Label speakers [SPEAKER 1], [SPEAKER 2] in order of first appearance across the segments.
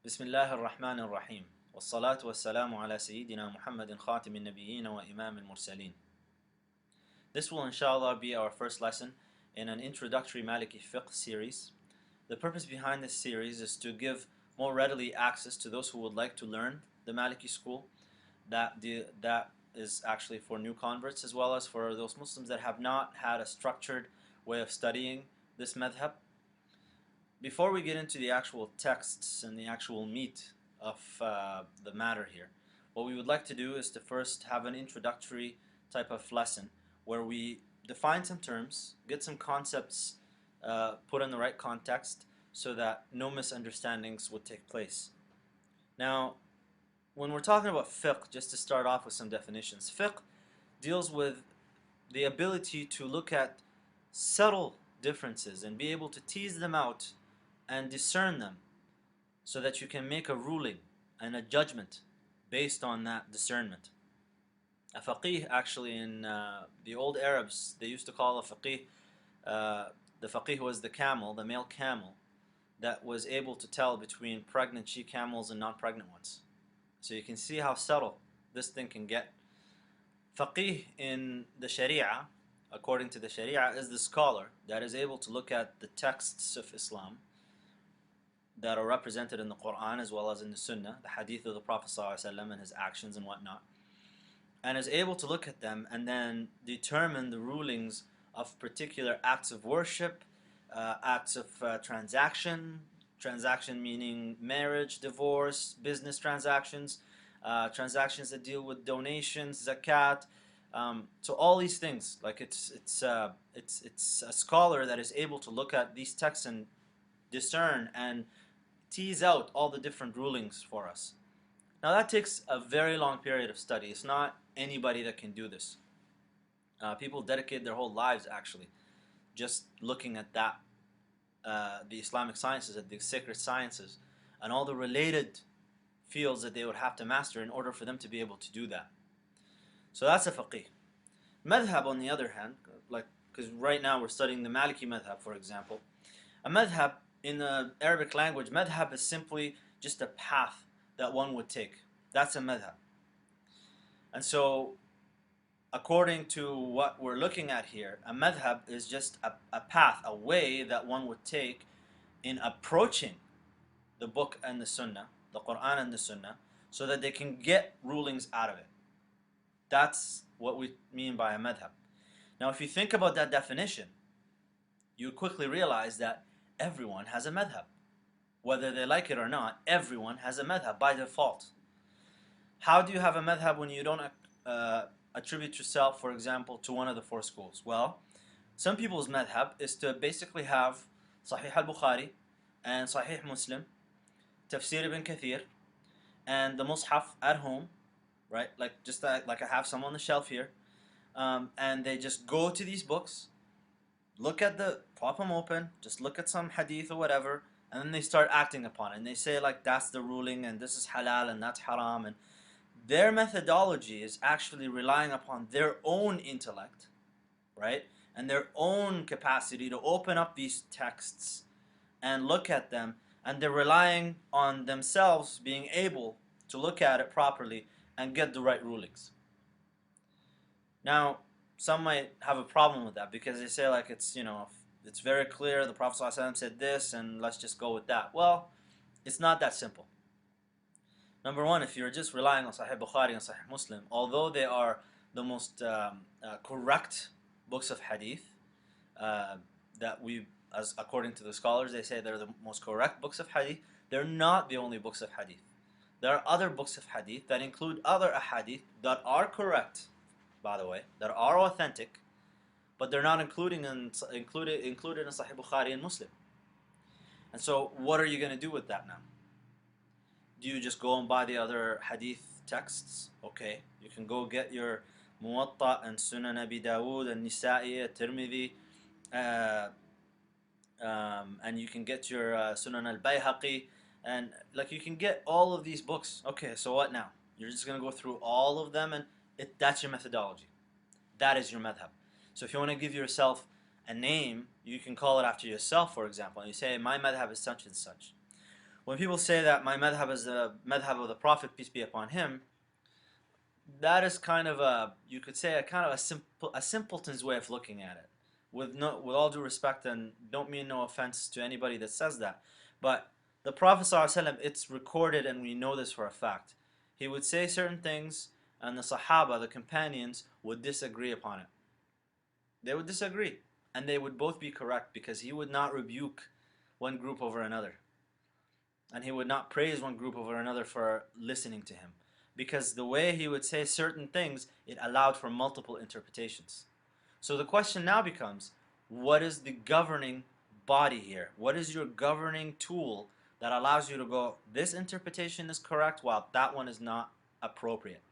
[SPEAKER 1] بسم الله الرحمن الرحيم والصلاة والسلام على سيدنا محمد خاتم النبيين وإمام المرسلين. This will inshallah be our first lesson in an introductory Maliki fiqh series. The purpose behind this series is to give more readily access to those who would like to learn the Maliki school. That is actually for new converts as well as for those Muslims that have not had a structured way of studying this madhab. Before we get into the actual texts and the actual meat of the matter here, what we would like to do is to first have an introductory type of lesson where we define some terms, get some concepts put in the right context so that no misunderstandings would take place. Now, when we're talking about fiqh, just to start off with some definitions, fiqh deals with the ability to look at subtle differences and be able to tease them out and discern them so that you can make a ruling and a judgment based on that discernment. A faqih, actually, in the old Arabs, they used to call a faqih, the faqih was the camel, the male camel, that was able to tell between pregnant she-camels and non-pregnant ones. So you can see how subtle this thing can get. Faqih in the Sharia, according to the Sharia, is the scholar that is able to look at the texts of Islam that are represented in the Quran as well as in the Sunnah, the hadith of the Prophet ﷺ and his actions and whatnot, and is able to look at them and then determine the rulings of particular acts of worship, acts of transaction meaning marriage, divorce, business transactions, transactions that deal with donations, zakat. So all these things, like it's a scholar that is able to look at these texts and discern and tease out all the different rulings for us. Now that takes a very long period of study. It's not anybody that can do this. People dedicate their whole lives actually just looking at that, the Islamic sciences, the sacred sciences, and all the related fields that they would have to master in order for them to be able to do that. So that's a faqih. Madhab, on the other hand, like, because right now we're studying the Maliki madhab, for example. A madhab in the Arabic language, madhab is simply just a path that one would take. That's a madhab. And so, according to what we're looking at here, a madhab is just a path, a way that one would take in approaching the book and the sunnah, the Quran and the sunnah, so that they can get rulings out of it. That's what we mean by a madhab. Now, if you think about that definition, you quickly realize that everyone has a madhab. Whether they like it or not, everyone has a madhab by default. How do you have a madhab when you don't attribute yourself, for example, to one of the four schools? Well, some people's madhab is to basically have Sahih al-Bukhari and Sahih Muslim, Tafsir ibn Kathir, and the Mus'haf at home, right? Like just like I have some on the shelf here, and they just go to these books, look at pop them open, just look at some hadith or whatever, and then they start acting upon it. And they say like that's the ruling and this is halal and that's haram. And their methodology is actually relying upon their own intellect, right? And their own capacity to open up these texts and look at them. And they're relying on themselves being able to look at it properly and get the right rulings. Now, some might have a problem with that because they say like it's very clear the Prophet ﷺ said this and let's just go with that. Well, it's not that simple. Number one, if you're just relying on Sahih Bukhari and Sahih Muslim, although they are the most correct books of hadith that as according to the scholars, they say they're the most correct books of hadith, they're not the only books of hadith. There are other books of hadith that include other ahadith that are correct, by the way, that are authentic, but they're not included in Sahih Bukhari and Muslim. And so what are you going to do with that now? Do you just go and buy the other hadith texts? Okay, you can go get your Muwatta and Sunan Abi Dawood and Nisa'i, Tirmidhi, and you can get your Sunan al-Bayhaqi, and like you can get all of these books. Okay, so what now? You're just going to go through all of them and that's your methodology. That is your madhab. So if you want to give yourself a name, you can call it after yourself, for example, and you say, my madhab is such and such. When people say that my madhab is the madhab of the Prophet, peace be upon him, that is kind of you could say a simpleton's way of looking at it. With all due respect, and don't mean no offense to anybody that says that, but the Prophet ﷺ, it's recorded and we know this for a fact. He would say certain things and the Sahaba, the companions, would disagree upon it. They would disagree and they would both be correct because he would not rebuke one group over another. And he would not praise one group over another for listening to him. Because the way he would say certain things, it allowed for multiple interpretations. So the question now becomes, what is the governing body here? What is your governing tool that allows you to go, this interpretation is correct while that one is not appropriate?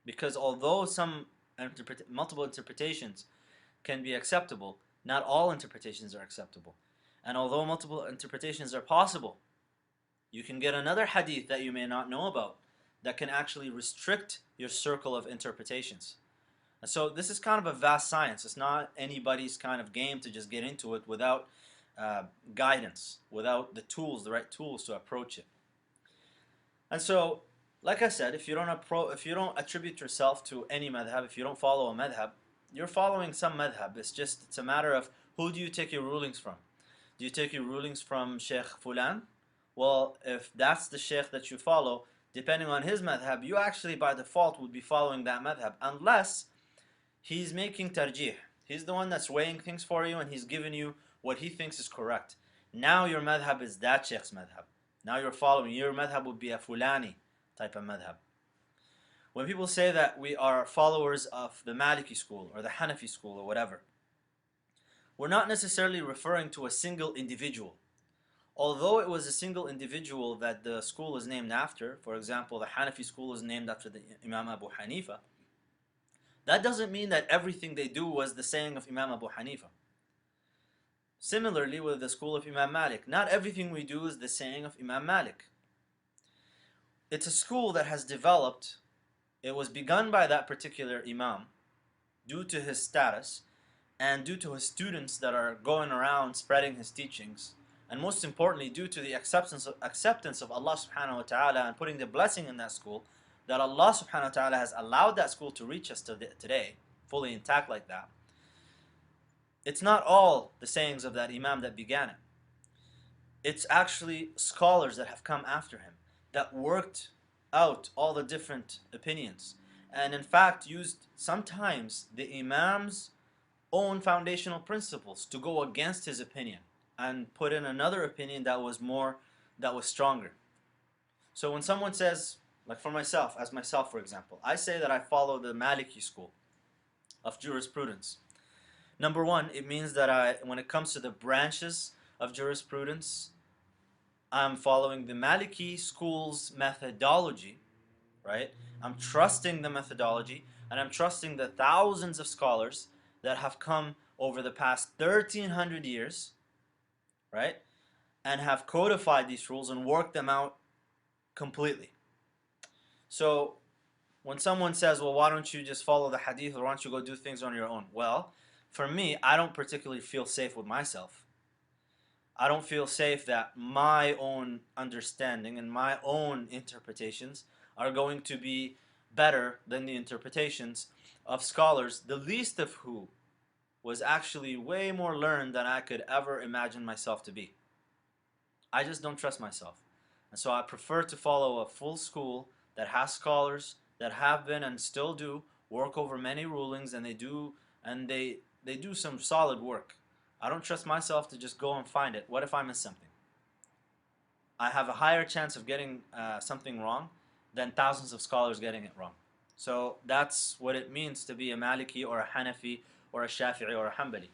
[SPEAKER 1] Because although multiple interpretations can be acceptable, not all interpretations are acceptable. And although multiple interpretations are possible, you can get another hadith that you may not know about that can actually restrict your circle of interpretations. And so this is kind of a vast science. It's not anybody's kind of game to just get into it without guidance, without the tools, the right tools to approach it. And so, like I said, if you don't attribute yourself to any madhab, if you don't follow a madhab, you're following some madhab. It's a matter of who do you take your rulings from? Do you take your rulings from Sheikh Fulan? Well, if that's the sheikh that you follow, depending on his madhab, you actually by default would be following that madhab, unless he's making tarjih. He's the one that's weighing things for you and he's giving you what he thinks is correct. Now your madhab is that sheikh's madhab. Now you're following, your madhab would be a Fulani type of madhab. When people say that we are followers of the Maliki school or the Hanafi school or whatever, we're not necessarily referring to a single individual. Although it was a single individual that the school is named after, for example, the Hanafi school is named after the Imam Abu Hanifa, that doesn't mean that everything they do was the saying of Imam Abu Hanifa. Similarly with the school of Imam Malik, not everything we do is the saying of Imam Malik. It's a school that has developed, it was begun by that particular Imam due to his status and due to his students that are going around spreading his teachings, and most importantly due to the acceptance of Allah subhanahu wa ta'ala and putting the blessing in that school, that Allah subhanahu wa ta'ala has allowed that school to reach us today, fully intact like that. It's not all the sayings of that Imam that began it. It's actually scholars that have come after him, that worked out all the different opinions, and in fact used sometimes the Imam's own foundational principles to go against his opinion and put in another opinion that was stronger. So when someone says, like for myself, for example, I say that I follow the Maliki school of jurisprudence. Number one, it means that when it comes to the branches of jurisprudence, I'm following the Maliki school's methodology, right? I'm trusting the methodology, and I'm trusting the thousands of scholars that have come over the past 1300 years, right? And have codified these rules and worked them out completely. So when someone says, well, why don't you just follow the hadith, or why don't you go do things on your own? Well, for me, I don't particularly feel safe with myself. I don't feel safe that my own understanding and my own interpretations are going to be better than the interpretations of scholars, the least of who was actually way more learned than I could ever imagine myself to be. I just don't trust myself. And so I prefer to follow a full school that has scholars that have been and still do work over many rulings, and they do some solid work. I don't trust myself to just go and find it. What if I miss something? I have a higher chance of getting something wrong than thousands of scholars getting it wrong. So that's what it means to be a Maliki or a Hanafi or a Shafi'i or a Hanbali.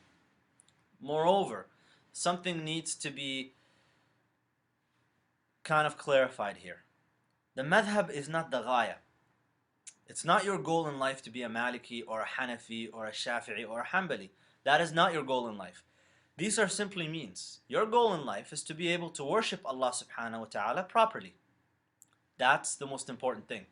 [SPEAKER 1] Moreover, something needs to be kind of clarified here. The madhab is not the ghaya. It's not your goal in life to be a Maliki or a Hanafi or a Shafi'i or a Hanbali. That is not your goal in life. These are simply means. Your goal in life is to be able to worship Allah subhanahu wa ta'ala properly. That's the most important thing.